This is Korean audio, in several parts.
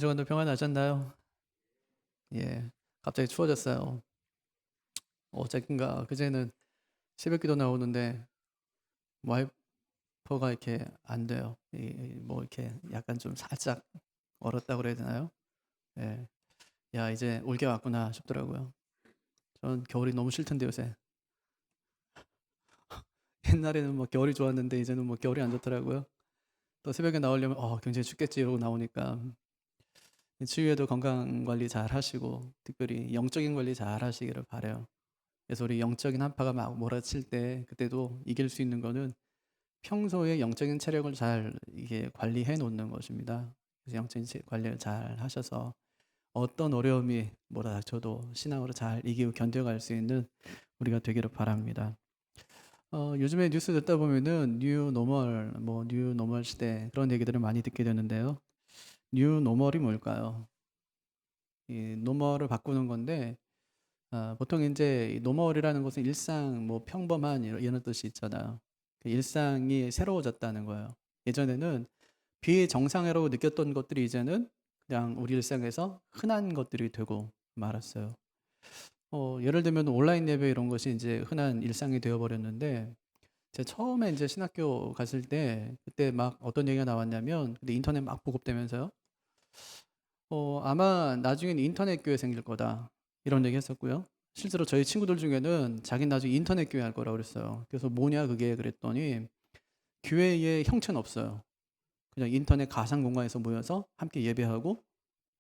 주간도 평안하셨나요? 예. 갑자기 추워졌어요. 어젠가 그제는 새벽기도 나오는데 와이퍼가 이렇게 안 돼요. 뭐 이렇게 약간 좀 살짝 얼었다고 그래야 되나요? 예. 야, 이제 올 게 왔구나 싶더라고요. 전 겨울이 너무 싫던데 요새. 옛날에는 뭐 겨울이 좋았는데 이제는 뭐 겨울이 안 좋더라고요. 또 새벽에 나오려면 굉장히 춥겠지 이러고 나오니까 추위에도 건강 관리 잘 하시고 특별히 영적인 관리 잘 하시기를 바라요. 그래서 우리 영적인 한파가 막 몰아칠 때 그때도 이길 수 있는 거는 평소에 영적인 체력을 잘 이게 관리해 놓는 것입니다. 그래서 영적인 관리를 잘 하셔서 어떤 어려움이 몰아닥쳐도 신앙으로 잘 이기고 견뎌갈 수 있는 우리가 되기를 바랍니다. 요즘에 뉴스 듣다 보면은 뉴 노멀, 뉴 노멀 시대 그런 얘기들을 많이 듣게 되는데요. 뉴 노멀이 뭘까요? 이 노멀을 바꾸는 건데 보통 이제 노멀이라는 것은 일상, 평범한 이런 뜻이 있잖아요. 그 일상이 새로워졌다는 거예요. 예전에는 비정상이라고 느꼈던 것들이 이제는 그냥 우리 일상에서 흔한 것들이 되고 말았어요. 예를 들면 온라인 예배 이런 것이 이제 흔한 일상이 되어버렸는데, 제가 처음에 이제 신학교 갔을 때 그때 막 어떤 얘기가 나왔냐면, 근데 인터넷 막 보급되면서요. 아마 나중에는 인터넷 교회 생길 거다. 이런 얘기 했었고요. 실제로 저희 친구들 중에는 자기는 나중에 인터넷 교회 할 거라고 그랬어요. 그래서 뭐냐 그게 그랬더니 교회에 형체는 없어요. 그냥 인터넷 가상 공간에서 모여서 함께 예배하고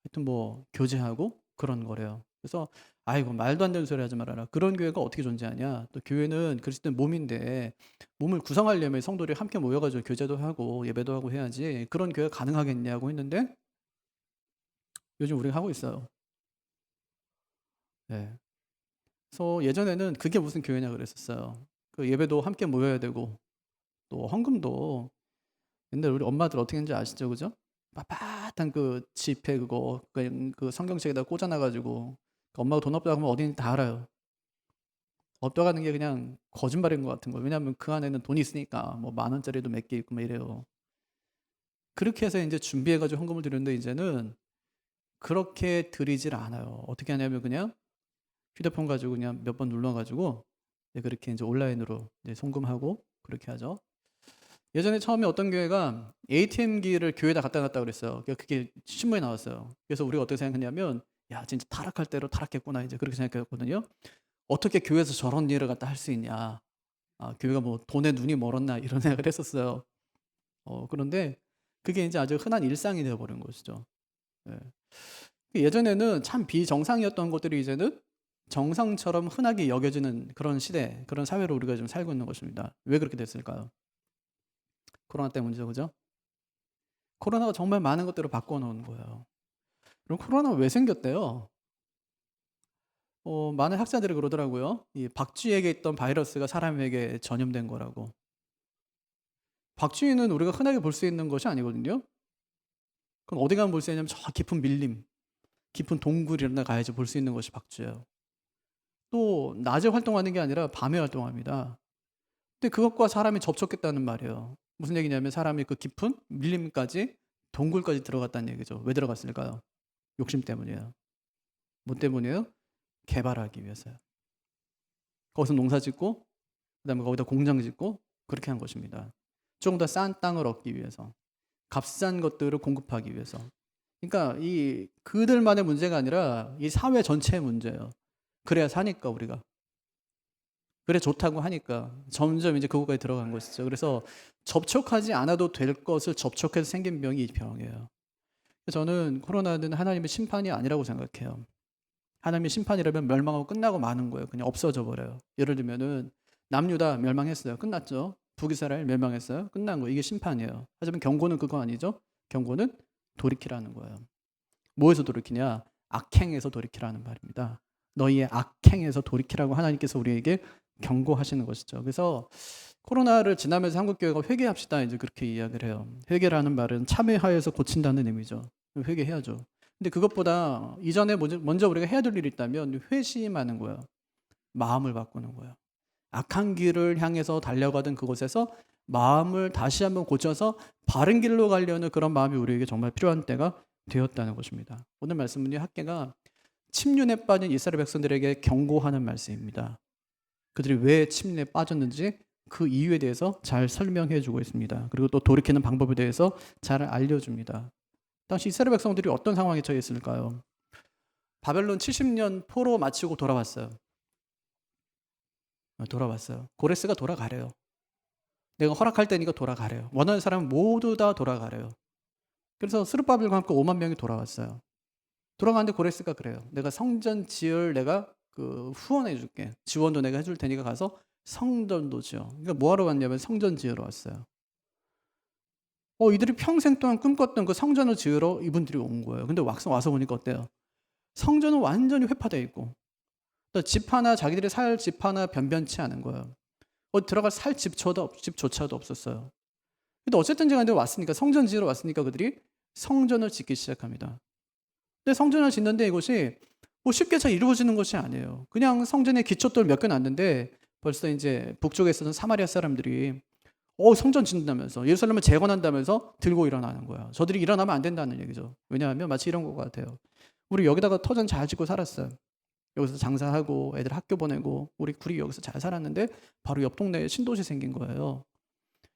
하여튼 뭐 교제하고 그런 거래요. 그래서 아이고 말도 안 되는 소리 하지 말아라. 그런 교회가 어떻게 존재하냐. 또 교회는 그리스도의 몸인데 몸을 구성하려면 성도들이 함께 모여가지고 교제도 하고 예배도 하고 해야지 그런 교회가 가능하겠냐고 했는데 요즘 우리가 하고 있어요. 네. 그래서 예전에는 그게 무슨 교회냐 그랬었어요. 그 예배도 함께 모여야 되고 또 헌금도 옛날 우리 엄마들 어떻게 했는지 아시죠, 그죠? 빳빳한 그 지폐 그거 그 성경책에다 꽂아놔 가지고 엄마가 돈 없다고 하면 어딘지 다 알아요. 없다고 하는 게 그냥 거짓말인 것 같은 거예요. 왜냐하면 그 안에는 돈이 있으니까 뭐 만 원짜리도 몇 개 있고 막 이래요. 그렇게 해서 이제 준비해 가지고 헌금을 드렸는데 이제는 그렇게 드리질 않아요. 어떻게 하냐면 그냥 휴대폰 가지고 그냥 몇 번 눌러 가지고 그렇게 이제 온라인으로 이제 송금하고 그렇게 하죠. 예전에 처음에 어떤 교회가 ATM기를 교회에다 갖다 놨다고 그랬어요. 그게 신문에 나왔어요. 그래서 우리가 어떻게 생각했냐면 야 진짜 타락할 대로 타락했구나 이제 그렇게 생각했거든요. 어떻게 교회에서 저런 일을 갖다 할 수 있냐. 교회가 뭐 돈에 눈이 멀었나 이런 생각을 했었어요. 그런데 그게 이제 아주 흔한 일상이 되어버린 것이죠. 예. 예전에는 참 비정상이었던 것들이 이제는 정상처럼 흔하게 여겨지는 그런 시대, 그런 사회로 우리가 지금 살고 있는 것입니다. 왜 그렇게 됐을까요? 코로나 때문이죠, 그죠? 코로나가 정말 많은 것들을 바꿔 놓은 거예요. 그럼 코로나가 왜 생겼대요? 많은 학자들이 그러더라고요. 이 박쥐에게 있던 바이러스가 사람에게 전염된 거라고. 박쥐는 우리가 흔하게 볼 수 있는 것이 아니거든요. 그럼 어디 가면 볼 수 있냐면 저 깊은 밀림, 깊은 동굴 이런 데 가야지 볼 수 있는 것이 박쥐예요. 또 낮에 활동하는 게 아니라 밤에 활동합니다. 근데 그것과 사람이 접촉했다는 말이에요. 무슨 얘기냐면 사람이 그 깊은 밀림까지 동굴까지 들어갔다는 얘기죠. 왜 들어갔을까요? 욕심 때문이에요. 뭐 때문이에요? 개발하기 위해서요. 거기서 농사 짓고 그다음에 거기다 공장 짓고 그렇게 한 것입니다. 조금 더 싼 땅을 얻기 위해서. 값싼 것들을 공급하기 위해서. 그러니까 이 그들만의 문제가 아니라 이 사회 전체의 문제예요. 그래야 사니까 우리가. 그래 좋다고 하니까 점점 이제 그거까지 들어간 것이죠. 그래서 접촉하지 않아도 될 것을 접촉해서 생긴 병이 이 병이에요. 저는 코로나는 하나님의 심판이 아니라고 생각해요. 하나님의 심판이라면 멸망하고 끝나고 마는 거예요. 그냥 없어져 버려요. 예를 들면은 남유다 멸망했어요. 끝났죠. 북이스라엘 멸망했어요. 끝난 거예요. 이게 심판이에요. 하지만 경고는 그거 아니죠. 경고는 돌이키라는 거예요. 뭐에서 돌이키냐? 악행에서 돌이키라는 말입니다. 너희의 악행에서 돌이키라고 하나님께서 우리에게 경고하시는 것이죠. 그래서 코로나를 지나면서 한국교회가 회개합시다 이제 그렇게 이야기를 해요. 회개라는 말은 참회하여서 고친다는 의미죠. 회개해야죠. 근데 그것보다 이전에 먼저 우리가 해야 될 일이 있다면 회심하는 거예요. 마음을 바꾸는 거예요. 악한 길을 향해서 달려가던 그곳에서 마음을 다시 한번 고쳐서 바른 길로 가려는 그런 마음이 우리에게 정말 필요한 때가 되었다는 것입니다. 오늘 말씀은요, 학개가 침륜에 빠진 이스라엘 백성들에게 경고하는 말씀입니다. 그들이 왜 침륜에 빠졌는지 그 이유에 대해서 잘 설명해 주고 있습니다. 그리고 또 돌이키는 방법에 대해서 잘 알려줍니다. 당시 이스라엘 백성들이 어떤 상황에 처했을까요? 바벨론 70년 포로 마치고 돌아왔어요. 고레스가 돌아가래요. 내가 허락할 테니까 돌아가래요. 원하는 사람 모두 다 돌아가래요. 그래서 스룹바벨과 함께 5만 명이 돌아왔어요. 돌아가는데 고레스가 그래요. 내가 성전 지을 내가 후원해 줄게. 지원도 내가 해줄 테니까 가서 성전도 지어. 그러니까 뭐하러 왔냐면 성전 지으러 왔어요. 이들이 평생 동안 꿈꿨던 그 성전을 지으러 이분들이 온 거예요. 근데 와서 보니까 어때요? 성전은 완전히 회파되어 있고 또 집 하나, 자기들이 살 집 하나 변변치 않은 거예요. 들어갈 살 집조차도 없었어요. 근데 어쨌든 제가 왔으니까, 성전 지으러 왔으니까 그들이 성전을 짓기 시작합니다. 근데 성전을 짓는데 이것이 쉽게 잘 이루어지는 것이 아니에요. 그냥 성전에 기초돌 몇 개 놨는데 벌써 이제 북쪽에 있었던 사마리아 사람들이 성전 짓는다면서, 예루살렘을 재건한다면서 들고 일어나는 거예요. 저들이 일어나면 안 된다는 얘기죠. 왜냐하면 마치 이런 것 같아요. 우리 여기다가 터전 잘 짓고 살았어요. 여기서 장사하고 애들 학교 보내고 우리 여기서 잘 살았는데 바로 옆 동네에 신도시 생긴 거예요.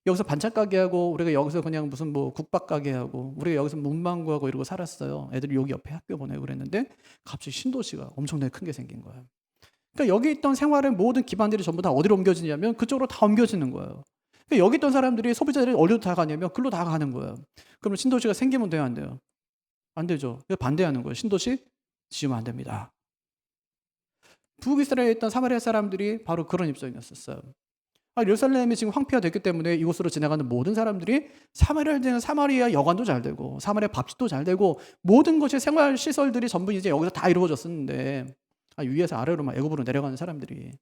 여기서 반찬 가게 하고 우리가 여기서 그냥 무슨 국밥 가게 하고 우리가 여기서 문방구 하고 이러고 살았어요. 애들이 여기 옆에 학교 보내고 그랬는데 갑자기 신도시가 엄청나게 큰 게 생긴 거예요. 그러니까 여기 있던 생활의 모든 기반들이 전부 다 어디로 옮겨지냐면 그쪽으로 다 옮겨지는 거예요. 그러니까 여기 있던 사람들이, 소비자들이 어디로 다 가냐면 글로 다 가는 거예요. 그러면 신도시가 생기면 돼요, 안 돼요? 안 되죠. 반대하는 거예요. 신도시 지으면 안 됩니다. 북이스라엘에 있던 사마리아 사람들이 바로 그런 입장이었어요. 예루살렘이 지금 황폐화 됐기 때문에 이곳으로 지나가는 모든 사람들이 사마리아 여관도 잘 되고 사마리아 밥집도 잘 되고 모든 것이 생활 시설들이 전부 이제 여기서 다 이루어졌었는데 위에서 아래로 막 애굽으로 내려가는 사람들이,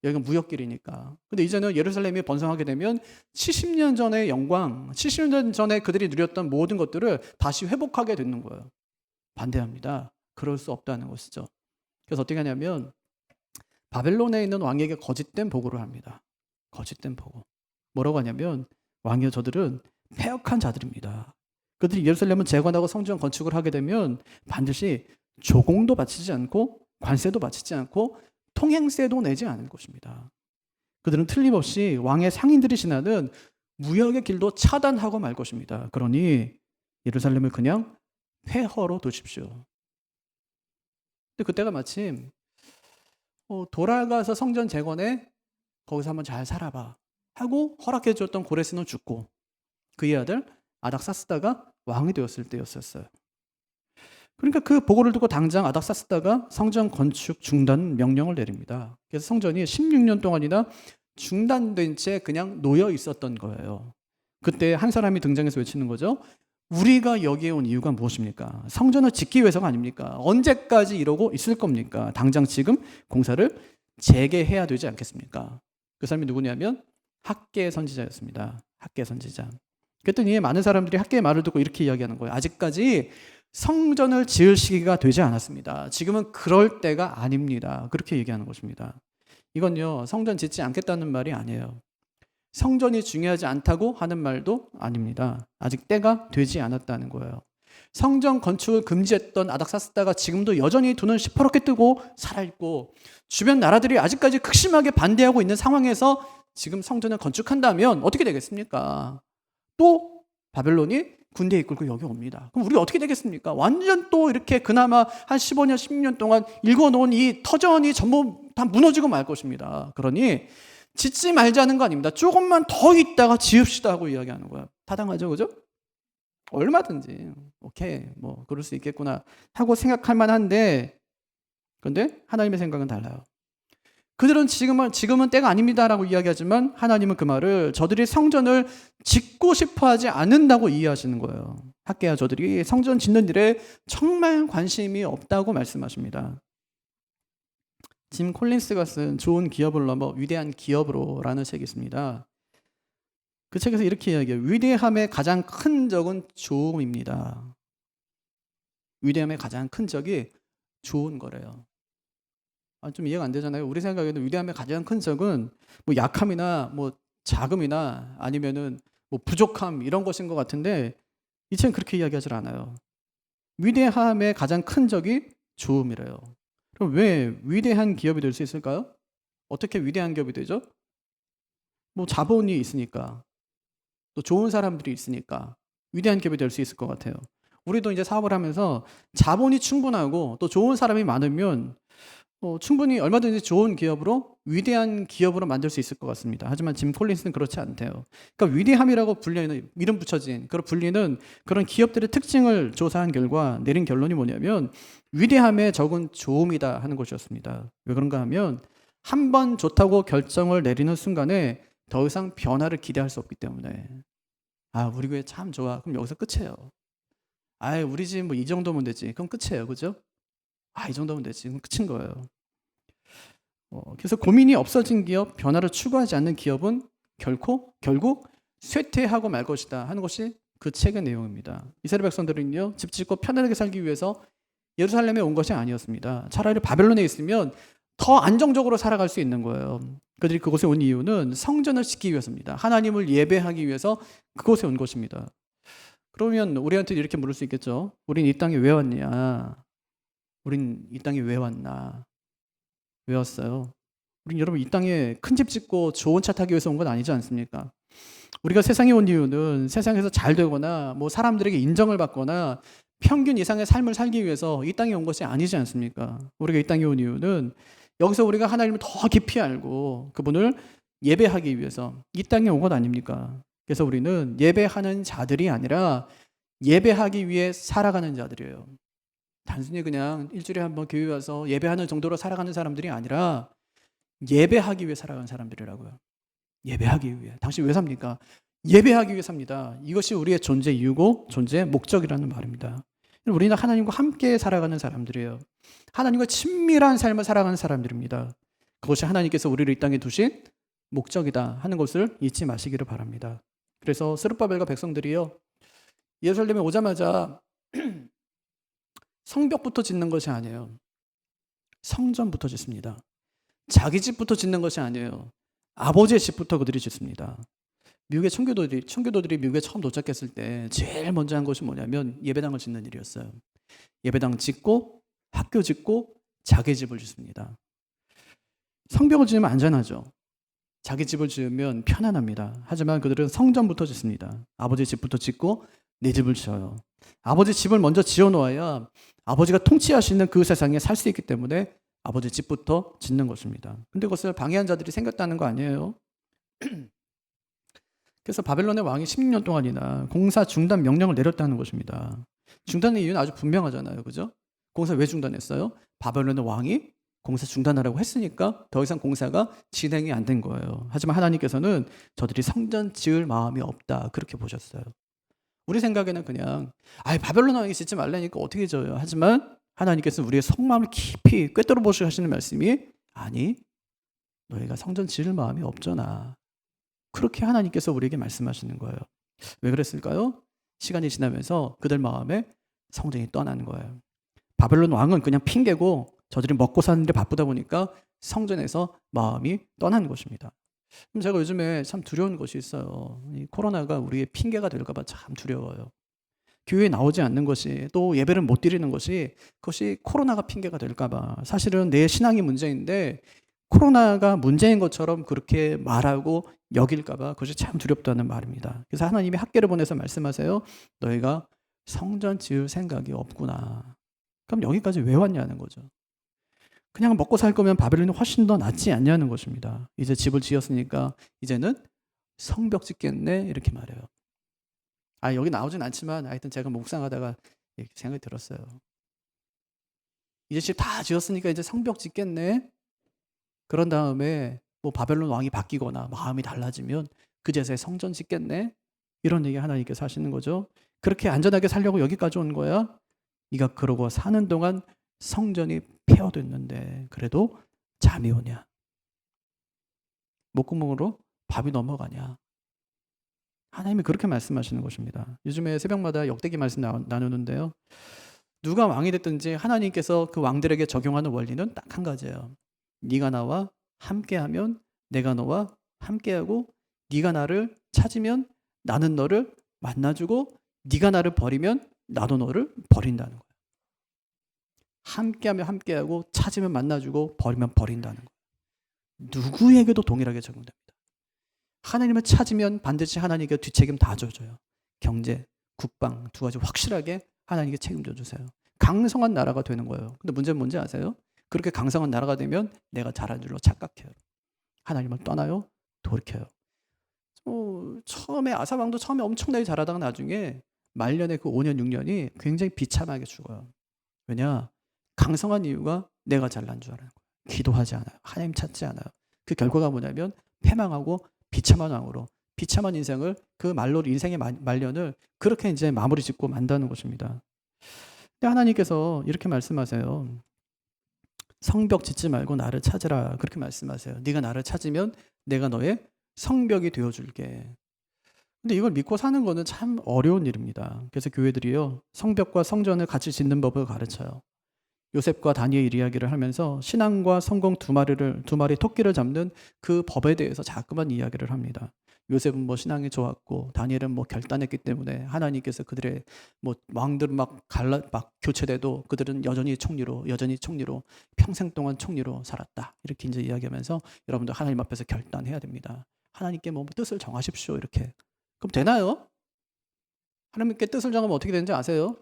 여기가 무역길이니까. 근데 이제는 예루살렘이 번성하게 되면 70년 전의 영광, 70년 전에 그들이 누렸던 모든 것들을 다시 회복하게 되는 거예요. 반대합니다. 그럴 수 없다는 것이죠. 그래서 어떻게 하냐면 바벨론에 있는 왕에게 거짓된 보고를 합니다. 거짓된 보고. 뭐라고 하냐면, 왕이여, 저들은 패역한 자들입니다. 그들이 예루살렘을 재건하고 성전 건축을 하게 되면 반드시 조공도 바치지 않고 관세도 바치지 않고 통행세도 내지 않을 것입니다. 그들은 틀림없이 왕의 상인들이 지나는 무역의 길도 차단하고 말 것입니다. 그러니 예루살렘을 그냥 폐허로 두십시오. 근데 그때가 마침 돌아가서 성전 재건에 거기서 한번 잘 살아봐 하고 허락해 줬던 고레스는 죽고 그의 아들 아닥사스다가 왕이 되었을 때였었어요. 그러니까 그 보고를 듣고 당장 아닥사스다가 성전 건축 중단 명령을 내립니다. 그래서 성전이 16년 동안이나 중단된 채 그냥 놓여 있었던 거예요. 그때 한 사람이 등장해서 외치는 거죠. 우리가 여기에 온 이유가 무엇입니까? 성전을 짓기 위해서가 아닙니까? 언제까지 이러고 있을 겁니까? 당장 지금 공사를 재개해야 되지 않겠습니까? 그 사람이 누구냐면 학개 선지자였습니다. 학개 선지자. 그랬더니 많은 사람들이 학개의 말을 듣고 이렇게 이야기하는 거예요. 아직까지 성전을 지을 시기가 되지 않았습니다. 지금은 그럴 때가 아닙니다. 그렇게 얘기하는 것입니다. 이건요, 성전 짓지 않겠다는 말이 아니에요. 성전이 중요하지 않다고 하는 말도 아닙니다. 아직 때가 되지 않았다는 거예요. 성전 건축을 금지했던 아닥사스다가 지금도 여전히 돈은 시퍼렇게 뜨고 살아있고 주변 나라들이 아직까지 극심하게 반대하고 있는 상황에서 지금 성전을 건축한다면 어떻게 되겠습니까? 또 바벨론이 군대 이끌고 여기 옵니다. 그럼 우리 어떻게 되겠습니까? 완전 또 이렇게 그나마 한 15년, 16년 동안 읽어놓은 이 터전이 전부 다 무너지고 말 것입니다. 그러니 짓지 말자는 거 아닙니다. 조금만 더 있다가 지읍시다 하고 이야기하는 거예요. 타당하죠, 그죠? 얼마든지 오케이, 그럴 수 있겠구나 하고 생각할 만한데, 그런데 하나님의 생각은 달라요. 그들은 지금은 때가 아닙니다라고 이야기하지만 하나님은 그 말을 저들이 성전을 짓고 싶어하지 않는다고 이해하시는 거예요. 학개야, 저들이 성전 짓는 일에 정말 관심이 없다고 말씀하십니다. 짐 콜린스가 쓴 좋은 기업을 넘어 위대한 기업으로라는 책이 있습니다. 그 책에서 이렇게 이야기해요. 위대함의 가장 큰 적은 좋음입니다. 위대함의 가장 큰 적이 좋은 거래요. 좀 이해가 안 되잖아요. 우리 생각에는 위대함의 가장 큰 적은 약함이나 자금이나 아니면은 부족함 이런 것인 것 같은데 이 책은 그렇게 이야기하지 않아요. 위대함의 가장 큰 적이 좋음이래요. 그럼 왜 위대한 기업이 될 수 있을까요? 어떻게 위대한 기업이 되죠? 뭐 자본이 있으니까, 또 좋은 사람들이 있으니까 위대한 기업이 될 수 있을 것 같아요. 우리도 이제 사업을 하면서 자본이 충분하고 또 좋은 사람이 많으면 충분히 얼마든지 좋은 기업으로 위대한 기업으로 만들 수 있을 것 같습니다. 하지만 짐 콜린스는 그렇지 않대요. 그러니까 위대함이라고 불리는 이름 붙여진 그런 불리는 그런 기업들의 특징을 조사한 결과 내린 결론이 뭐냐면 위대함의 적은 좋음이다 하는 것이었습니다. 왜 그런가 하면 한 번 좋다고 결정을 내리는 순간에 더 이상 변화를 기대할 수 없기 때문에 우리 교회 참 좋아. 그럼 여기서 끝이에요. 우리 집 뭐 이 정도면 되지. 그럼 끝이에요. 그죠? 이 정도면 되지. 그럼 끝인 거예요. 그래서 고민이 없어진 기업, 변화를 추구하지 않는 기업은 결국 쇠퇴하고 말 것이다 하는 것이 그 책의 내용입니다. 이스라엘 백성들은요, 집 짓고 편안하게 살기 위해서 예루살렘에 온 것이 아니었습니다. 차라리 바벨론에 있으면 더 안정적으로 살아갈 수 있는 거예요. 그들이 그곳에 온 이유는 성전을 짓기 위해서입니다. 하나님을 예배하기 위해서 그곳에 온 것입니다. 그러면 우리한테 이렇게 물을 수 있겠죠. 우린 이 땅에 왜 왔냐? 우린 이 땅에 왜 왔나? 왜 왔어요? 우린 여러분 이 땅에 큰 집 짓고 좋은 차 타기 위해서 온 건 아니지 않습니까? 우리가 세상에 온 이유는 세상에서 잘 되거나 뭐 사람들에게 인정을 받거나 평균 이상의 삶을 살기 위해서 이 땅에 온 것이 아니지 않습니까? 우리가 이 땅에 온 이유는 여기서 우리가 하나님을 더 깊이 알고 그분을 예배하기 위해서 이 땅에 온 것 아닙니까? 그래서 우리는 예배하는 자들이 아니라 예배하기 위해 살아가는 자들이에요. 단순히 그냥 일주일에 한 번 교회 와서 예배하는 정도로 살아가는 사람들이 아니라 예배하기 위해 살아가는 사람들이라고요. 예배하기 위해. 당신 왜 삽니까? 예배하기 위해 삽니다. 이것이 우리의 존재 이유고 존재의 목적이라는 말입니다. 우리는 하나님과 함께 살아가는 사람들이에요. 하나님과 친밀한 삶을 살아가는 사람들입니다. 그것이 하나님께서 우리를 이 땅에 두신 목적이다 하는 것을 잊지 마시기를 바랍니다. 그래서 스룹바벨과 백성들이요, 예루살렘에 오자마자 성벽부터 짓는 것이 아니에요. 성전부터 짓습니다. 자기 집부터 짓는 것이 아니에요. 아버지의 집부터 그들이 짓습니다. 미국의 청교도들이 미국에 처음 도착했을 때 제일 먼저 한 것이 뭐냐면 예배당을 짓는 일이었어요. 예배당 짓고 학교 짓고 자기 집을 짓습니다. 성벽을 지으면 안전하죠. 자기 집을 지으면 편안합니다. 하지만 그들은 성전부터 짓습니다. 아버지 집부터 짓고 내 집을 지어요. 아버지 집을 먼저 지어놓아야 아버지가 통치하시는 그 세상에 살 수 있기 때문에 아버지 집부터 짓는 것입니다. 근데 그것을 방해한 자들이 생겼다는 거 아니에요? 그래서 바벨론의 왕이 16년 동안이나 공사 중단 명령을 내렸다는 것입니다. 중단의 이유는 아주 분명하잖아요. 그죠? 공사 왜 중단했어요? 바벨론의 왕이 공사 중단하라고 했으니까 더 이상 공사가 진행이 안 된 거예요. 하지만 하나님께서는 저들이 성전 지을 마음이 없다 그렇게 보셨어요. 우리 생각에는 그냥 바벨론 왕이 짓지 말라니까 어떻게 져요? 하지만 하나님께서는 우리의 속마음을 깊이 꿰뚫어 보시고 하시는 말씀이 아니 너희가 성전 지을 마음이 없잖아. 그렇게 하나님께서 우리에게 말씀하시는 거예요. 왜 그랬을까요? 시간이 지나면서 그들 마음에 성전이 떠나는 거예요. 바벨론 왕은 그냥 핑계고 저들이 먹고 사는 데 바쁘다 보니까 성전에서 마음이 떠나는 것입니다. 제가 요즘에 참 두려운 것이 있어요. 이 코로나가 우리의 핑계가 될까 봐 참 두려워요. 교회에 나오지 않는 것이 또 예배를 못 드리는 것이 그것이 코로나가 핑계가 될까 봐. 사실은 내 신앙이 문제인데 코로나가 문제인 것처럼 그렇게 말하고 여길까 봐 그것이 참 두렵다는 말입니다. 그래서 하나님이 학계를 보내서 말씀하세요. 너희가 성전 지을 생각이 없구나. 그럼 여기까지 왜 왔냐는 거죠. 그냥 먹고 살 거면 바벨론이 훨씬 더 낫지 않냐는 것입니다. 이제 집을 지었으니까 이제는 성벽 짓겠네 이렇게 말해요. 여기 나오진 않지만 하여튼 제가 묵상하다가 이렇게 생각이 들었어요. 이제 집 다 지었으니까 이제 성벽 짓겠네. 그런 다음에 뭐 바벨론 왕이 바뀌거나 마음이 달라지면 그제서야 성전 짓겠네. 이런 얘기 하나님께서 하시는 거죠. 그렇게 안전하게 살려고 여기까지 온 거야. 네가 그러고 사는 동안 성전이 폐허됐는데 그래도 잠이 오냐? 목구멍으로 밥이 넘어가냐? 하나님이 그렇게 말씀하시는 것입니다. 요즘에 새벽마다 역대기 말씀 나누는데요. 누가 왕이 됐든지 하나님께서 그 왕들에게 적용하는 원리는 딱 한 가지예요. 네가 나와 함께하면 내가 너와 함께하고 네가 나를 찾으면 나는 너를 만나주고 네가 나를 버리면 나도 너를 버린다는 거예요. 함께하면 함께하고 찾으면 만나주고 버리면 버린다는 거예요. 누구에게도 동일하게 적용됩니다. 하나님을 찾으면 반드시 하나님께 뒷책임 다 져줘요. 경제, 국방 두 가지 확실하게 하나님께 책임져 주세요. 강성한 나라가 되는 거예요. 근데 문제는 뭔지 아세요? 그렇게 강성한 나라가 되면 내가 잘한 줄로 착각해요. 하나님을 떠나요. 돌이켜요. 처음에 아사왕도 처음에 엄청나게 잘하다가 나중에 말년에 그 5년 6년이 굉장히 비참하게 죽어요. 왜냐? 강성한 이유가 내가 잘난 줄 알아요. 기도하지 않아요. 하나님 찾지 않아요. 그 결과가 뭐냐면 패망하고 비참한 왕으로, 비참한 인생을, 그 말로 인생의 말년을 그렇게 이제 마무리 짓고 만다는 것입니다. 근데 하나님께서 이렇게 말씀하세요. 성벽 짓지 말고 나를 찾으라. 그렇게 말씀하세요. 네가 나를 찾으면 내가 너의 성벽이 되어줄게. 근데 이걸 믿고 사는 거는 참 어려운 일입니다. 그래서 교회들이요, 성벽과 성전을 같이 짓는 법을 가르쳐요. 요셉과 다니엘 이야기를 하면서 신앙과 성공 두 마리 토끼를 잡는 그 법에 대해서 자꾸만 이야기를 합니다. 요셉은 뭐 신앙이 좋았고 다니엘은 뭐 결단했기 때문에 하나님께서 그들의 뭐 왕들은 막 교체돼도 그들은 여전히 총리로 평생 동안 총리로 살았다. 이렇게 이제 이야기하면서 여러분들 하나님 앞에서 결단해야 됩니다. 하나님께 뭐 뜻을 정하십시오. 이렇게. 그럼 되나요? 하나님께 뜻을 정하면 어떻게 되는지 아세요?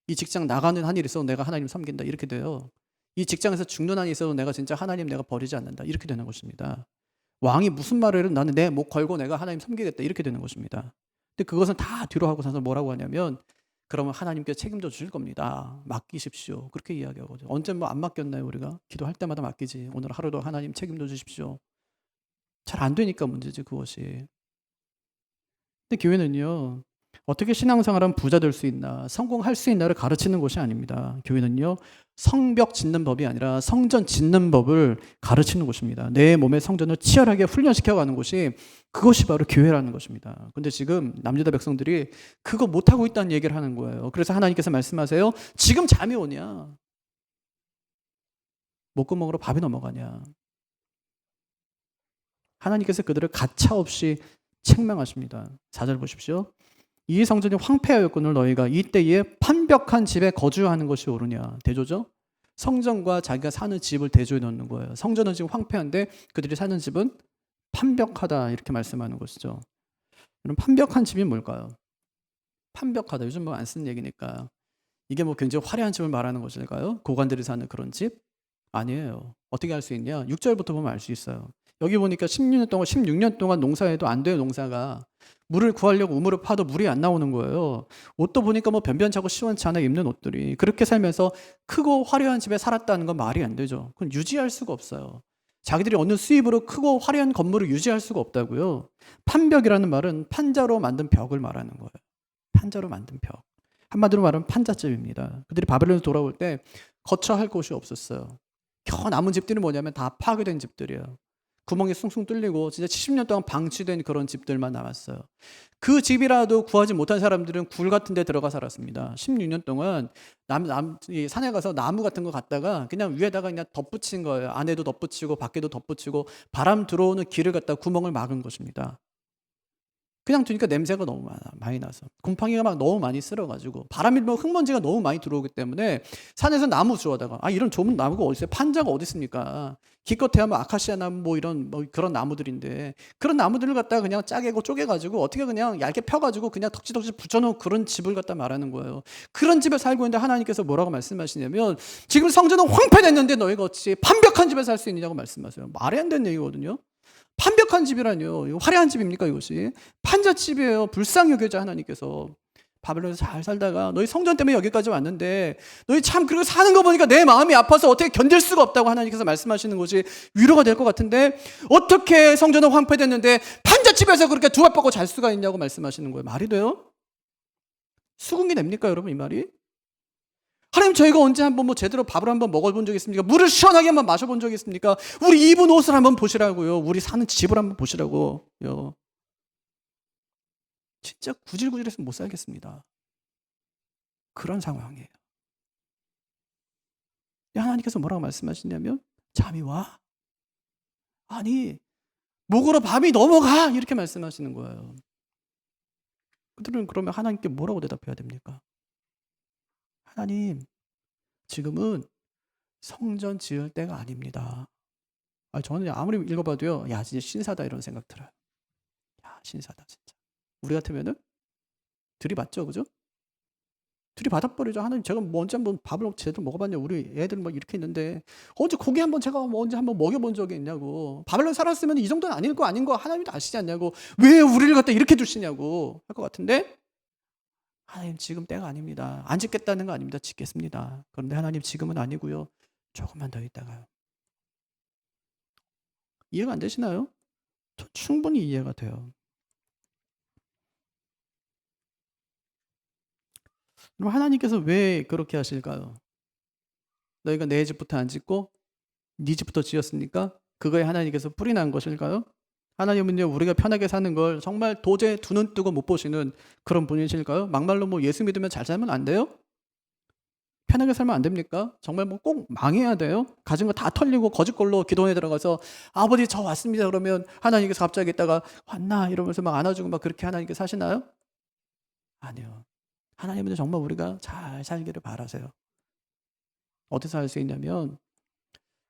이 직장 나가는 한 일이 있어도 내가 하나님 섬긴다. 이렇게 돼요. 이 직장에서 죽는 한이 있어도 내가 진짜 하나님 내가 버리지 않는다. 이렇게 되는 것입니다. 왕이 무슨 말을 해도 나는 내 목 걸고 내가 하나님 섬기겠다. 이렇게 되는 것입니다. 근데 그것은 다 뒤로 하고 나서 뭐라고 하냐면 그러면 하나님께 책임져 주실 겁니다. 맡기십시오. 그렇게 이야기하거든요. 언제 뭐 안 맡겼나요 우리가? 기도할 때마다 맡기지. 오늘 하루도 하나님 책임져 주십시오. 잘 안 되니까 문제지 그것이. 근데 교회는요, 어떻게 신앙생활하면 부자 될 수 있나, 성공할 수 있나를 가르치는 것이 아닙니다. 교회는요, 성벽 짓는 법이 아니라 성전 짓는 법을 가르치는 곳입니다. 내 몸의 성전을 치열하게 훈련시켜가는 곳이, 그것이 바로 교회라는 것입니다. 근데 지금 남유다 백성들이 그거 못하고 있다는 얘기를 하는 거예요. 그래서 하나님께서 말씀하세요. 지금 잠이 오냐? 목구멍으로 밥이 넘어가냐? 하나님께서 그들을 가차없이 책망하십니다. 4절 보십시오. 이 성전이 황폐하였거늘 너희가 이때에 판벽한 집에 거주하는 것이 옳으냐. 대조죠. 성전과 자기가 사는 집을 대조해 놓는 거예요. 성전은 지금 황폐한데 그들이 사는 집은 판벽하다 이렇게 말씀하는 것이죠. 그럼 판벽한 집이 뭘까요? 판벽하다. 요즘 뭐 안 쓰는 얘기니까. 이게 뭐 굉장히 화려한 집을 말하는 것일까요? 고관들이 사는 그런 집? 아니에요. 어떻게 알 수 있냐? 6절부터 보면 알 수 있어요. 여기 보니까 16년 동안 농사해도 안 돼요, 농사가. 물을 구하려고 우물을 파도 물이 안 나오는 거예요. 옷도 보니까 뭐 변변찮고 시원치 않아 입는 옷들이. 그렇게 살면서 크고 화려한 집에 살았다는 건 말이 안 되죠. 그건 유지할 수가 없어요. 자기들이 얻는 수입으로 크고 화려한 건물을 유지할 수가 없다고요. 판벽이라는 말은 판자로 만든 벽을 말하는 거예요. 판자로 만든 벽. 한마디로 말하면 판잣집입니다. 그들이 바벨론에서 돌아올 때 거처할 곳이 없었어요. 겨우 남은 집들이 뭐냐면 다 파괴된 집들이에요. 구멍이 숭숭 뚫리고 진짜 70년 동안 방치된 그런 집들만 남았어요. 그 집이라도 구하지 못한 사람들은 굴 같은 데 들어가 살았습니다. 16년 동안 이 산에 가서 나무 같은 거 갖다가 그냥 위에다가 그냥 덧붙인 거예요. 안에도 덧붙이고 밖에도 덧붙이고 바람 들어오는 길을 갖다 구멍을 막은 것입니다. 그냥 두니까 냄새가 너무 많이 나서 곰팡이가 막 너무 많이 쓸어가지고 바람이 불면 흙먼지가 너무 많이 들어오기 때문에 산에서 나무 주워다가 이런 좋은 나무가 어디 있어요? 판자가 어디 있습니까? 기껏해야 뭐 아카시아 나무 뭐 이런 뭐 그런 나무들인데 그런 나무들을 갖다가 그냥 짜개고 쪼개가지고 어떻게 그냥 얇게 펴가지고 그냥 덕지덕지 붙여놓은 그런 집을 갖다 말하는 거예요. 그런 집에 살고 있는데 하나님께서 뭐라고 말씀하시냐면 지금 성전은 황폐됐는데 너희가 어찌 판벽한 집에 살 수 있느냐고 말씀하세요. 말이 안 되는 얘기거든요. 판벽한 집이라뇨. 이거 화려한 집입니까 이것이? 판잣집이에요. 불쌍히 여겨져 하나님께서. 바벨론에서 잘 살다가 너희 성전 때문에 여기까지 왔는데 너희 참 그리고 사는 거 보니까 내 마음이 아파서 어떻게 견딜 수가 없다고 하나님께서 말씀하시는 것이 위로가 될 것 같은데 어떻게 성전은 황폐됐는데 판잣집에서 그렇게 두 발 뻗고 잘 수가 있냐고 말씀하시는 거예요. 말이 돼요? 수긍이 됩니까 여러분 이 말이? 하나님 저희가 언제 한번 뭐 제대로 밥을 한번 먹어본 적이 있습니까? 물을 시원하게 한번 마셔본 적이 있습니까? 우리 입은 옷을 한번 보시라고요. 우리 사는 집을 한번 보시라고요. 진짜 구질구질해서 못 살겠습니다. 그런 상황이에요. 하나님께서 뭐라고 말씀하시냐면 잠이 와? 아니 목으로 밤이 넘어가 이렇게 말씀하시는 거예요. 그들은 그러면 하나님께 뭐라고 대답해야 됩니까? 하나님 지금은 성전 지을 때가 아닙니다. 저는 아무리 읽어봐도요, 야, 진짜 신사다 이런 생각 들어요. 야, 신사다 진짜. 우리 같으면은 들이받죠, 그죠? 들이받아버리죠. 하나님, 제가 뭐 언제 한번 밥을 제대로 먹어봤냐? 우리 애들 막 이렇게 있는데 언제 고기 한번 제가 뭐 언제 한번 먹여본 적이 있냐고. 바벨론 살았으면 이 정도는 아닐 거 아닌 거 하나님도 아시지 않냐고. 왜 우리를 갖다 이렇게 두시냐고 할 것 같은데, 하나님 지금 때가 아닙니다. 안 짓겠다는 거 아닙니다. 짓겠습니다. 그런데 하나님 지금은 아니고요. 조금만 더 있다가요. 이해가 안 되시나요? 충분히 이해가 돼요. 그럼 하나님께서 왜 그렇게 하실까요? 너희가 내 집부터 안 짓고 네 집부터 지었으니까 그거에 하나님께서 뿔이 난 것일까요? 하나님은요, 우리가 편하게 사는 걸 정말 도저히 두 눈 뜨고 못 보시는 그런 분이실까요? 막말로 뭐 예수 믿으면 잘 살면 안 돼요? 편하게 살면 안 됩니까? 정말 뭐 꼭 망해야 돼요? 가진 거 다 털리고 거짓걸로 기도원에 들어가서 아버지 저 왔습니다 그러면 하나님께서 갑자기 있다가 왔나 이러면서 막 안아주고 막 그렇게 하나님께서 하시나요? 아니요. 하나님은 정말 우리가 잘 살기를 바라세요. 어디서 할 수 있냐면,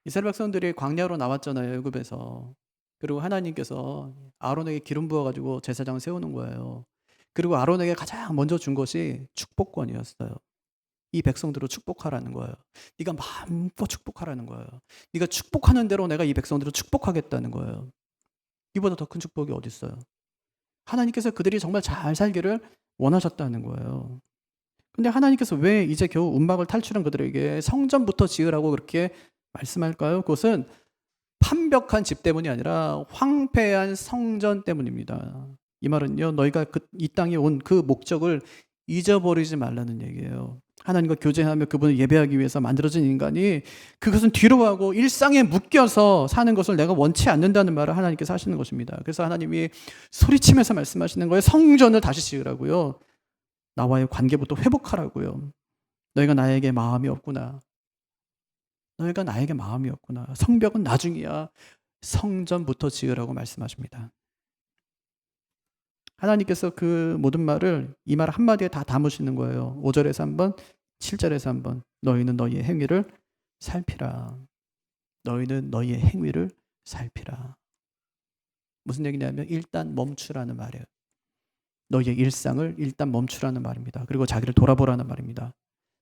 이스라엘 백성들이 광야로 나왔잖아요, 애굽에서. 그리고 하나님께서 아론에게 기름 부어가지고 제사장을 세우는 거예요. 그리고 아론에게 가장 먼저 준 것이 축복권이었어요. 이 백성들을 축복하라는 거예요. 네가 마음껏 축복하라는 거예요. 네가 축복하는 대로 내가 이 백성들을 축복하겠다는 거예요. 이보다 더 큰 축복이 어디 있어요? 하나님께서 그들이 정말 잘 살기를 원하셨다는 거예요. 근데 하나님께서 왜 이제 겨우 움막을 탈출한 그들에게 성전부터 지으라고 그렇게 말씀할까요? 그것은 판벽한 집 때문이 아니라 황폐한 성전 때문입니다. 이 말은요, 너희가 이 땅에 온 그 목적을 잊어버리지 말라는 얘기예요. 하나님과 교제하며 그분을 예배하기 위해서 만들어진 인간이 그것은 뒤로 하고 일상에 묶여서 사는 것을 내가 원치 않는다는 말을 하나님께서 하시는 것입니다. 그래서 하나님이 소리치면서 말씀하시는 거예요. 성전을 다시 지으라고요. 나와의 관계부터 회복하라고요. 너희가 나에게 마음이 없구나. 너희가 나에게 마음이 없구나. 성벽은 나중이야. 성전부터 지으라고 말씀하십니다. 하나님께서 그 모든 말을 이 말 한마디에 다 담으시는 거예요. 5절에서 한 번, 7절에서 한 번. 너희는 너희의 행위를 살피라. 너희는 너희의 행위를 살피라. 무슨 얘기냐면 일단 멈추라는 말이에요. 너희의 일상을 일단 멈추라는 말입니다. 그리고 자기를 돌아보라는 말입니다.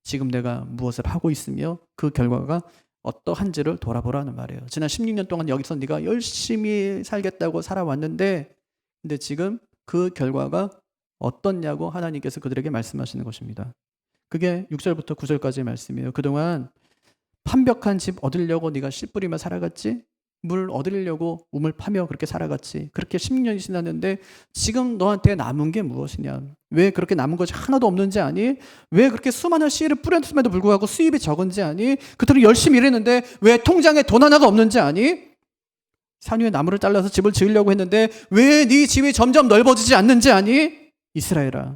지금 내가 무엇을 하고 있으며 그 결과가 어떠한지를 돌아보라는 말이에요. 지난 16년 동안 여기서 네가 열심히 살겠다고 살아왔는데 근데 지금 그 결과가 어떻냐고 하나님께서 그들에게 말씀하시는 것입니다. 그게 6절부터 9절까지의 말씀이에요. 그동안 판벽한 집 얻으려고 네가 씨 뿌리며 살아갔지? 물 얻으려고 우물 파며 그렇게 살아갔지. 그렇게 10년이 지났는데 지금 너한테 남은 게 무엇이냐? 왜 그렇게 남은 것이 하나도 없는지 아니? 왜 그렇게 수많은 씨를 뿌렸음에도 불구하고 수입이 적은지 아니? 그토록 열심히 일했는데 왜 통장에 돈 하나가 없는지 아니? 산 위에 나무를 잘라서 집을 지으려고 했는데 왜 네 집이 점점 넓어지지 않는지 아니? 이스라엘아,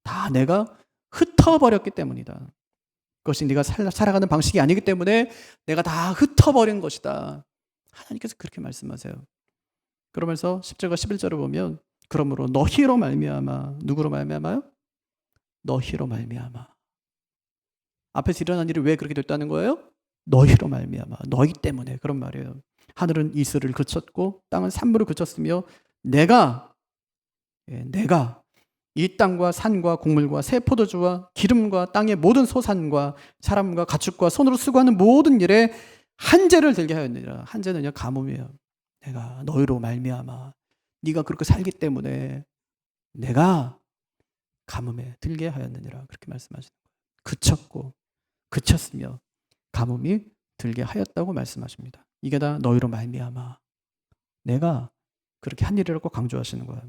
다 내가 흩어버렸기 때문이다. 그것이 네가 살아가는 방식이 아니기 때문에 내가 다 흩어버린 것이다. 하나님께서 그렇게 말씀하세요. 그러면서 10절과 11절을 보면 그러므로 너희로 말미암아, 누구로 말미암아요? 너희로 말미암아. 앞에서 일어난 일이 왜 그렇게 됐다는 거예요? 너희로 말미암아. 너희 때문에 그런 말이에요. 하늘은 이슬을 그쳤고 땅은 산물을 그쳤으며 내가 이 땅과 산과 곡물과 새 포도주와 기름과 땅의 모든 소산과 사람과 가축과 손으로 수고하는 모든 일에 한재를 들게 하였느니라. 한재는요, 가뭄이에요. 내가 너희로 말미암아 네가 그렇게 살기 때문에 내가 가뭄에 들게 하였느니라. 그렇게 말씀하시는 거예요. 그쳤으며 가뭄이 들게 하였다고 말씀하십니다. 이게 다 너희로 말미암아 내가 그렇게 한 일이라고 강조하시는 거예요.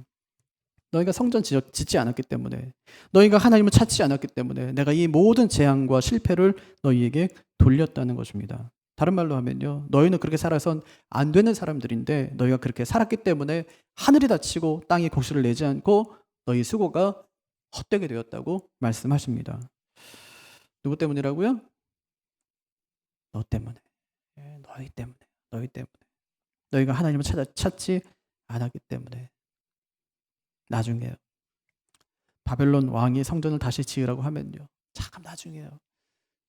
너희가 성전 짓지 않았기 때문에, 너희가 하나님을 찾지 않았기 때문에 내가 이 모든 재앙과 실패를 너희에게 돌렸다는 것입니다. 다른 말로 하면요, 너희는 그렇게 살아선 안 되는 사람들인데 너희가 그렇게 살았기 때문에 하늘이 닫히고 땅이 곡식을 내지 않고 너희 수고가 헛되게 되었다고 말씀하십니다. 누구 때문이라고요? 너 때문에. 너희 때문에. 너희 때문에. 너희가 하나님을 찾지 않았기 때문에. 나중에요. 바벨론 왕이 성전을 다시 지으라고 하면요, 참 나중에요.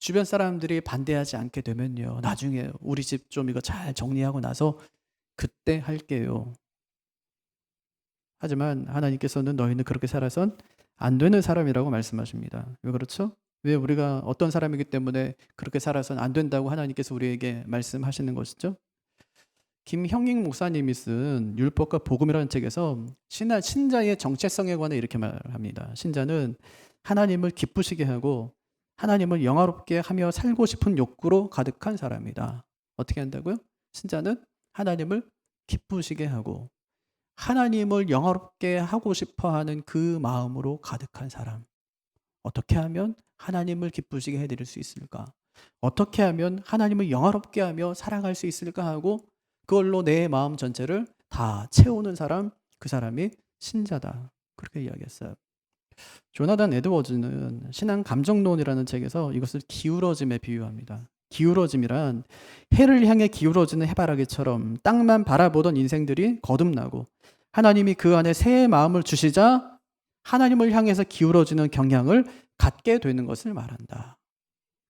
주변 사람들이 반대하지 않게 되면요, 나중에 우리 집 좀 이거 잘 정리하고 나서 그때 할게요. 하지만 하나님께서는 너희는 그렇게 살아선 안 되는 사람이라고 말씀하십니다. 왜 그렇죠? 왜 우리가 어떤 사람이기 때문에 그렇게 살아선 안 된다고 하나님께서 우리에게 말씀하시는 것이죠? 김형익 목사님이 쓴 율법과 복음이라는 책에서 신자의 정체성에 관해 이렇게 말합니다. 신자는 하나님을 기쁘시게 하고 하나님을 영화롭게 하며 살고 싶은 욕구로 가득한 사람이다. 어떻게 한다고요? 신자는 하나님을 기쁘시게 하고 하나님을 영화롭게 하고 싶어하는 그 마음으로 가득한 사람. 어떻게 하면 하나님을 기쁘시게 해드릴 수 있을까? 어떻게 하면 하나님을 영화롭게 하며 살아갈 수 있을까 하고 그걸로 내 마음 전체를 다 채우는 사람, 그 사람이 신자다. 그렇게 이야기했어요. 조나단 에드워즈는 신앙 감정론이라는 책에서 이것을 기울어짐에 비유합니다. 기울어짐이란 해를 향해 기울어지는 해바라기처럼 땅만 바라보던 인생들이 거듭나고 하나님이 그 안에 새 마음을 주시자 하나님을 향해서 기울어지는 경향을 갖게 되는 것을 말한다.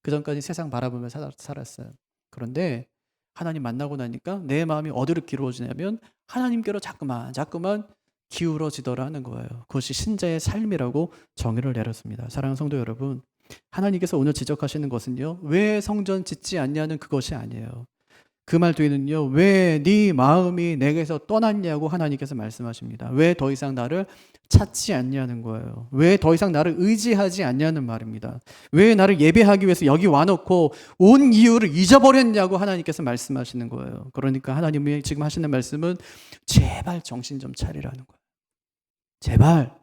그 전까지 세상 바라보며 살았어요. 그런데 하나님 만나고 나니까 내 마음이 어디로 기울어지냐면 하나님께로 자꾸만 기울어지더라는 거예요. 그것이 신자의 삶이라고 정의를 내렸습니다. 사랑하는 성도 여러분, 하나님께서 오늘 지적하시는 것은요, 왜 성전 짓지 않냐는 그것이 아니에요. 그 말 뒤에는요, 왜 네 마음이 내게서 떠났냐고 하나님께서 말씀하십니다. 왜 더 이상 나를 찾지 않냐는 거예요. 왜 더 이상 나를 의지하지 않냐는 말입니다. 왜 나를 예배하기 위해서 여기 와놓고 온 이유를 잊어버렸냐고 하나님께서 말씀하시는 거예요. 그러니까 하나님이 지금 하시는 말씀은 제발 정신 좀 차리라는 거예요. 제발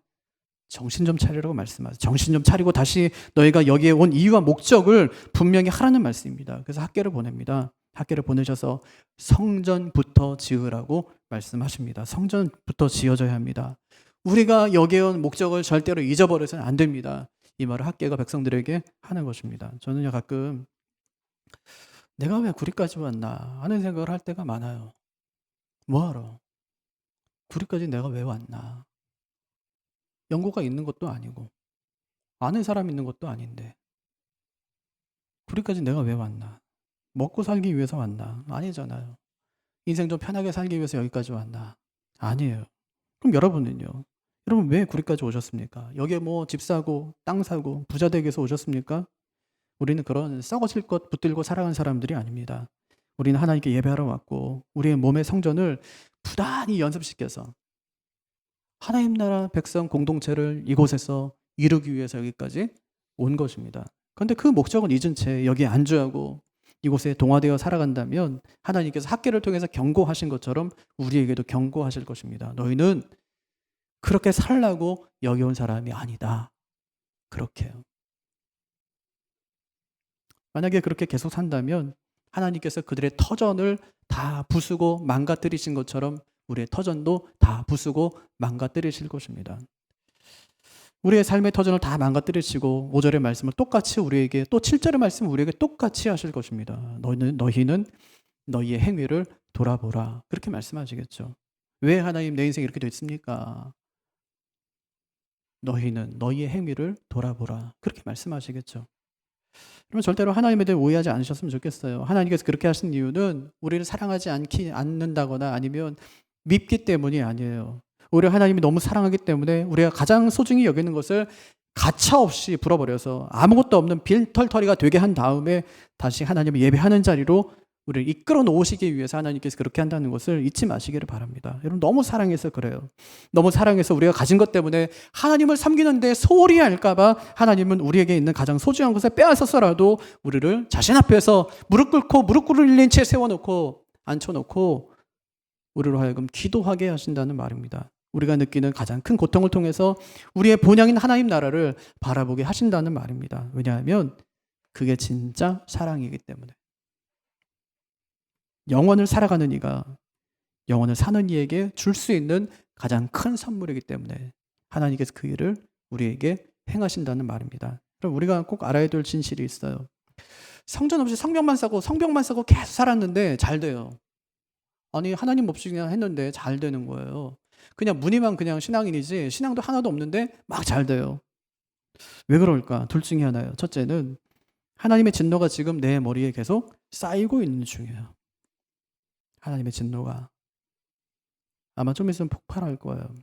정신 좀 차리라고 말씀하세요. 정신 좀 차리고 다시 너희가 여기에 온 이유와 목적을 분명히 하라는 말씀입니다. 그래서 학계를 보냅니다. 학계를 보내셔서 성전부터 지으라고 말씀하십니다. 성전부터 지어져야 합니다. 우리가 여기에 온 목적을 절대로 잊어버려서는 안 됩니다. 이 말을 학계가 백성들에게 하는 것입니다. 저는요, 가끔 내가 왜 구리까지 왔나 하는 생각을 할 때가 많아요. 뭐하러? 구리까지 내가 왜 왔나? 연고가 있는 것도 아니고 아는 사람 있는 것도 아닌데 구리까지 내가 왜 왔나? 먹고 살기 위해서 왔나? 아니잖아요. 인생 좀 편하게 살기 위해서 여기까지 왔나? 아니에요. 그럼 여러분은요? 여러분 왜 구리까지 오셨습니까? 여기에 뭐 집 사고 땅 사고 부자 되기 위해서 오셨습니까? 우리는 그런 썩어질 것 붙들고 살아가는 사람들이 아닙니다. 우리는 하나님께 예배하러 왔고 우리의 몸의 성전을 부단히 연습시켜서 하나님 나라 백성 공동체를 이곳에서 이루기 위해서 여기까지 온 것입니다. 그런데 그 목적은 잊은 채 여기에 안주하고 이곳에 동화되어 살아간다면 하나님께서 학계를 통해서 경고하신 것처럼 우리에게도 경고하실 것입니다. 너희는 그렇게 살라고 여기 온 사람이 아니다. 그렇게요. 만약에 그렇게 계속 산다면 하나님께서 그들의 터전을 다 부수고 망가뜨리신 것처럼 우리의 터전도 다 부수고 망가뜨리실 것입니다. 우리의 삶의 터전을 다 망가뜨리시고 5절의 말씀을 똑같이 우리에게 또 7절의 말씀을 우리에게 똑같이 하실 것입니다. 너희는 너희의 행위를 돌아보라. 그렇게 말씀하시겠죠. 왜 하나님 내 인생이 이렇게 됐습니까? 너희는 너희의 행위를 돌아보라. 그렇게 말씀하시겠죠. 그러면 절대로 하나님에 대해 오해하지 않으셨으면 좋겠어요. 하나님께서 그렇게 하신 이유는 우리를 사랑하지 않는다거나 아니면 밉기 때문이 아니에요. 오히려 하나님이 너무 사랑하기 때문에 우리가 가장 소중히 여기는 것을 가차없이 불어버려서 아무것도 없는 빈털터리가 되게 한 다음에 다시 하나님을 예배하는 자리로 우리를 이끌어 놓으시기 위해서 하나님께서 그렇게 한다는 것을 잊지 마시기를 바랍니다. 여러분 너무 사랑해서 그래요. 너무 사랑해서 우리가 가진 것 때문에 하나님을 섬기는데 소홀히 할까 봐 하나님은 우리에게 있는 가장 소중한 것을 빼앗아서라도 우리를 자신 앞에서 무릎 꿇린 채 세워놓고 앉혀놓고 우리로 하여금 기도하게 하신다는 말입니다. 우리가 느끼는 가장 큰 고통을 통해서 우리의 본향인 하나님 나라를 바라보게 하신다는 말입니다. 왜냐하면 그게 진짜 사랑이기 때문에. 영원을 살아가는 이가 영원을 사는 이에게 줄 수 있는 가장 큰 선물이기 때문에 하나님께서 그 일을 우리에게 행하신다는 말입니다. 그럼 우리가 꼭 알아야 될 진실이 있어요. 성전 없이 성벽만 쌓고 계속 살았는데 잘 돼요. 아니 하나님 없이 그냥 했는데 잘 되는 거예요. 그냥 무늬만 그냥 신앙인이지 신앙도 하나도 없는데 막 잘 돼요. 왜 그럴까? 둘 중에 하나예요. 첫째는 하나님의 진노가 지금 내 머리에 계속 쌓이고 있는 중이에요. 하나님의 진노가 아마 좀 있으면 폭발할 거예요.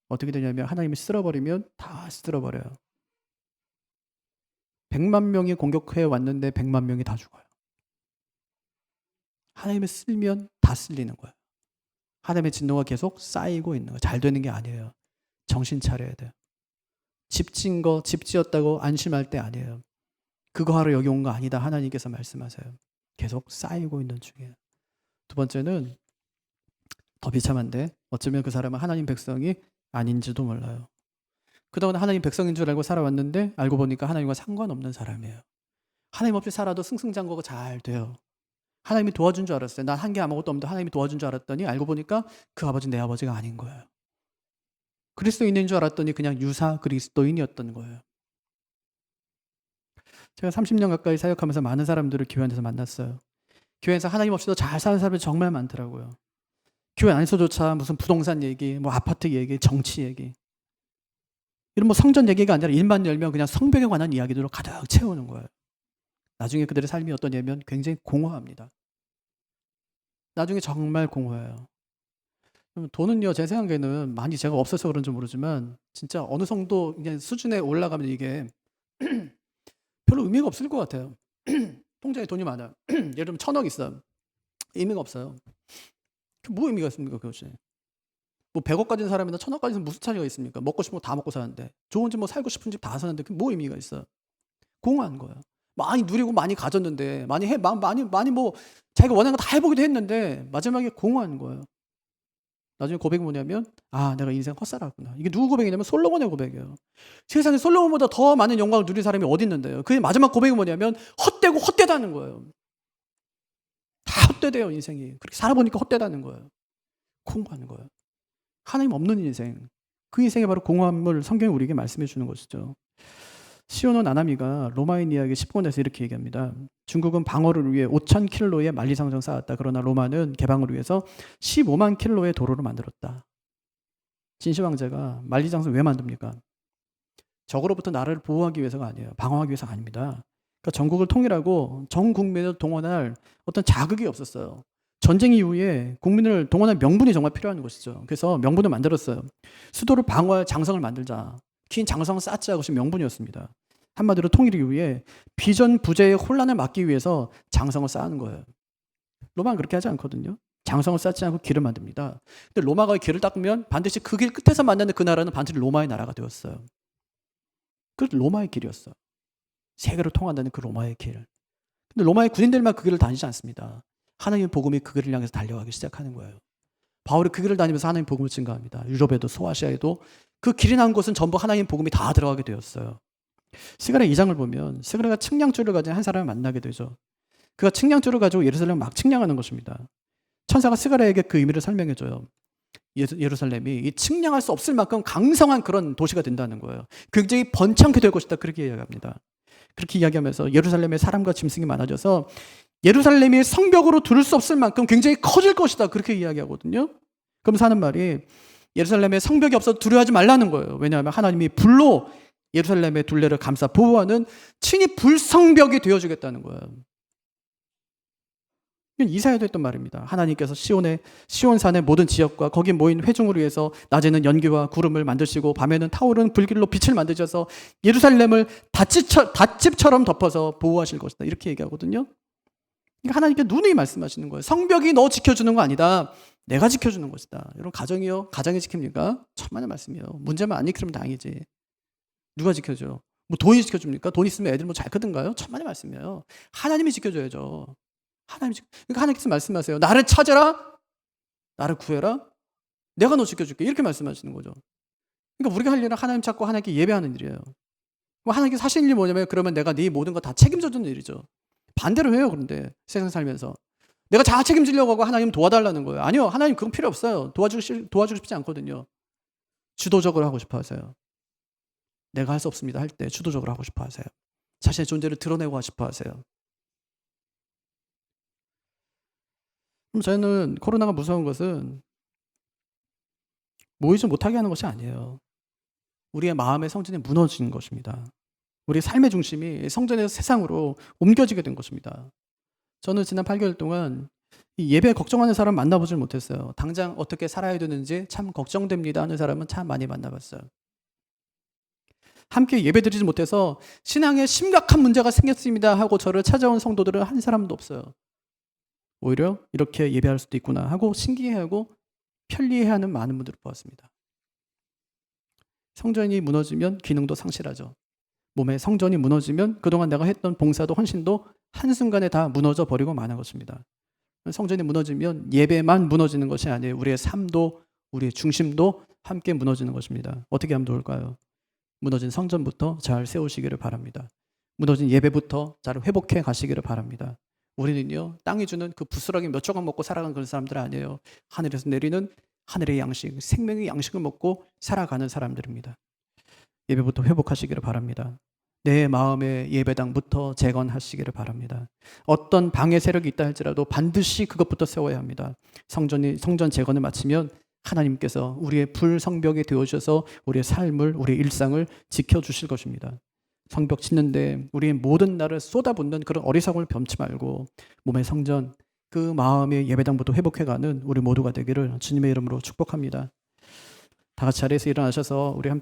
어떻게 되냐면 하나님이 쓸어버리면 다 쓸어버려요. 100만 명이 공격해 왔는데 100만 명이 다 죽어요. 하나님이 쓸면 다 쓸리는 거예요. 하나님의 진노가 계속 쌓이고 있는 거예요. 잘 되는 게 아니에요. 정신 차려야 돼요. 집 지었다고 안심할 때 아니에요. 그거 하러 여기 온 거 아니다. 하나님께서 말씀하세요. 계속 쌓이고 있는 중이에요. 두 번째는 더 비참한데 어쩌면 그 사람은 하나님 백성이 아닌지도 몰라요. 그동안 하나님 백성인 줄 알고 살아왔는데 알고 보니까 하나님과 상관없는 사람이에요. 하나님 없이 살아도 승승장구가 잘 돼요. 하나님이 도와준 줄 알았어요. 난 한 게 아무것도 없는데 하나님이 도와준 줄 알았더니 알고 보니까 그 아버지는 내 아버지가 아닌 거예요. 그리스도인인 줄 알았더니 그냥 유사 그리스도인이었던 거예요. 제가 30년 가까이 사역하면서 많은 사람들을 교회 안에서 만났어요. 교회에서 하나님 없이도 잘 사는 사람이 정말 많더라고요. 교회 안에서조차 무슨 부동산 얘기, 뭐 아파트 얘기, 정치 얘기, 이런 뭐 성전 얘기가 아니라 일만 열면 그냥 성벽에 관한 이야기들로 가득 채우는 거예요. 나중에 그들의 삶이 어떠냐면 굉장히 공허합니다. 나중에 정말 공허해요. 돈은요, 제 생각에는 많이 제가 없어서 그런지 모르지만 진짜 어느 정도 그냥 수준에 올라가면 이게 별로 의미가 없을 것 같아요. 통장에 돈이 많아요. 예를 들면 1,000억 있어요. 의미가 없어요. 뭐 의미가 있습니까, 그것이? 뭐 100억 가진 사람이나 1,000억 가진 무슨 차이가 있습니까? 먹고 싶은 거 다 먹고 사는데, 좋은 집 뭐 살고 싶은 집 다 사는데 그게 뭐 의미가 있어요? 공허한 거예요. 많이 누리고 많이 가졌는데, 많이 뭐 자기가 원하는 거 다 해보기도 했는데 마지막에 공허한 거예요. 나중에 고백이 뭐냐면, 아, 내가 인생 헛살았구나. 이게 누구 고백이냐면 솔로몬의 고백이에요. 세상에 솔로몬보다 더 많은 영광을 누린 사람이 어디 있는데요. 그의 마지막 고백이 뭐냐면 헛되고 헛되다는 거예요. 다 헛되대요, 인생이. 그렇게 살아보니까 헛되다는 거예요. 공허한 거예요. 하나님 없는 인생. 그 인생이 바로 공허함을 성경이 우리에게 말씀해 주는 것이죠. 시오노 나나미가 로마인 이야기 10권에서 이렇게 얘기합니다. 중국은 방어를 위해 5,000킬로의 만리장성 쌓았다. 그러나 로마는 개방을 위해서 15만 킬로의 도로를 만들었다. 진시황제가 만리장성 왜 만듭니까? 적으로부터 나라를 보호하기 위해서가 아니에요. 방어하기 위해서가 아닙니다. 그러니까 전국을 통일하고 전 국민을 동원할 어떤 자극이 없었어요. 전쟁 이후에 국민을 동원할 명분이 정말 필요한 것이죠. 그래서 명분을 만들었어요. 수도를 방어할 장성을 만들자. 긴 장성을 쌓자. 그것이 명분이었습니다. 한마디로 통일 이후에 비전 부재의 혼란을 막기 위해서 장성을 쌓는 거예요. 로마는 그렇게 하지 않거든요. 장성을 쌓지 않고 길을 만듭니다. 근데 로마가 길을 닦으면 반드시 그 길 끝에서 만나는 그 나라는 반드시 로마의 나라가 되었어요. 그 로마의 길이었어. 세계로 통한다는 그 로마의 길. 근데 로마의 군인들만 그 길을 다니지 않습니다. 하나님의 복음이 그 길을 향해서 달려가기 시작하는 거예요. 바울이 그 길을 다니면서 하나님의 복음을 증거합니다. 유럽에도 소아시아에도 그 길이 나온 곳은 전부 하나님의 복음이 다 들어가게 되었어요. 스가랴 2장을 보면 스가랴가 측량줄을 가진 한 사람을 만나게 되죠. 그가 측량줄을 가지고 예루살렘을 막 측량하는 것입니다. 천사가 스가랴에게 그 의미를 설명해줘요. 예루살렘이 이 측량할 수 없을 만큼 강성한 그런 도시가 된다는 거예요. 굉장히 번창케 될 것이다. 그렇게 이야기합니다. 그렇게 이야기하면서 예루살렘에 사람과 짐승이 많아져서 예루살렘이 성벽으로 두를 수 없을 만큼 굉장히 커질 것이다. 그렇게 이야기하거든요. 그러면서 하는 말이 예루살렘에 성벽이 없어서 두려워하지 말라는 거예요. 왜냐하면 하나님이 불로 예루살렘의 둘레를 감싸 보호하는 친히 불성벽이 되어주겠다는 거예요. 이건 이사야도 했던 말입니다. 하나님께서 시온산의 모든 지역과 거기 모인 회중을 위해서 낮에는 연기와 구름을 만드시고 밤에는 타오르는 불길로 빛을 만드셔서 예루살렘을 닷집처럼 덮어서 보호하실 것이다. 이렇게 얘기하거든요. 그러니까 하나님께 누누이 말씀하시는 거예요. 성벽이 너 지켜주는 거 아니다. 내가 지켜주는 것이다. 여러분 가정이 지킵니까? 천만의 말씀이에요. 문제만 안 일으키면 다행이지. 누가 지켜줘? 뭐 돈이 지켜줍니까? 돈 있으면 애들 뭐 잘 크든가요? 천만의 말씀이에요. 하나님이 지켜줘야죠. 그러니까 하나님께서 말씀하세요. 나를 찾아라. 나를 구해라. 내가 너 지켜줄게. 이렇게 말씀하시는 거죠. 그러니까 우리가 할 일은 하나님 찾고 하나님께 예배하는 일이에요. 하나님께서 하시는 일이 뭐냐면 그러면 내가 네 모든 거 다 책임져 주는 일이죠. 반대로 해요. 그런데 세상 살면서 내가 다 책임지려고 하고 하나님 도와달라는 거예요. 아니요. 하나님 그건 필요 없어요. 도와주고 싶지 않거든요. 주도적으로 하고 싶어 하세요. 내가 할 수 없습니다 할 때 주도적으로 하고 싶어 하세요. 자신의 존재를 드러내고 싶어 하세요. 그럼 저는 코로나가 무서운 것은 모이지 못하게 하는 것이 아니에요. 우리의 마음의 성전이 무너지는 것입니다. 우리 삶의 중심이 성전에서 세상으로 옮겨지게 된 것입니다. 저는 지난 8개월 동안 이 예배 걱정하는 사람 만나보질 못했어요. 당장 어떻게 살아야 되는지 참 걱정됩니다 하는 사람은 참 많이 만나봤어요. 함께 예배드리지 못해서 신앙에 심각한 문제가 생겼습니다 하고 저를 찾아온 성도들은 한 사람도 없어요. 오히려 이렇게 예배할 수도 있구나 하고 신기해하고 편리해하는 많은 분들을 보았습니다. 성전이 무너지면 기능도 상실하죠. 몸의 성전이 무너지면 그동안 내가 했던 봉사도 헌신도 한순간에 다 무너져 버리고 마는 것입니다. 성전이 무너지면 예배만 무너지는 것이 아니에요. 우리의 삶도 우리의 중심도 함께 무너지는 것입니다. 어떻게 하면 좋을까요? 무너진 성전부터 잘 세우시기를 바랍니다. 무너진 예배부터 잘 회복해 가시기를 바랍니다. 우리는요, 땅이 주는 그 부스러기 몇 조각 먹고 살아가는 그런 사람들 아니에요. 하늘에서 내리는 하늘의 양식, 생명의 양식을 먹고 살아가는 사람들입니다. 예배부터 회복하시기를 바랍니다. 내 마음의 예배당부터 재건하시기를 바랍니다. 어떤 방해 세력이 있다 할지라도 반드시 그것부터 세워야 합니다. 성전 재건을 마치면 하나님께서 우리의 불성벽이 되어주셔서 우리의 삶을, 우리의 일상을 지켜주실 것입니다. 성벽 짓는데 우리의 모든 날을 쏟아붓는 그런 어리석음을 범치 말고 몸의 성전, 그 마음의 예배당부터 회복해가는 우리 모두가 되기를 주님의 이름으로 축복합니다. 다 같이 자리에서 일어나셔서 우리 함께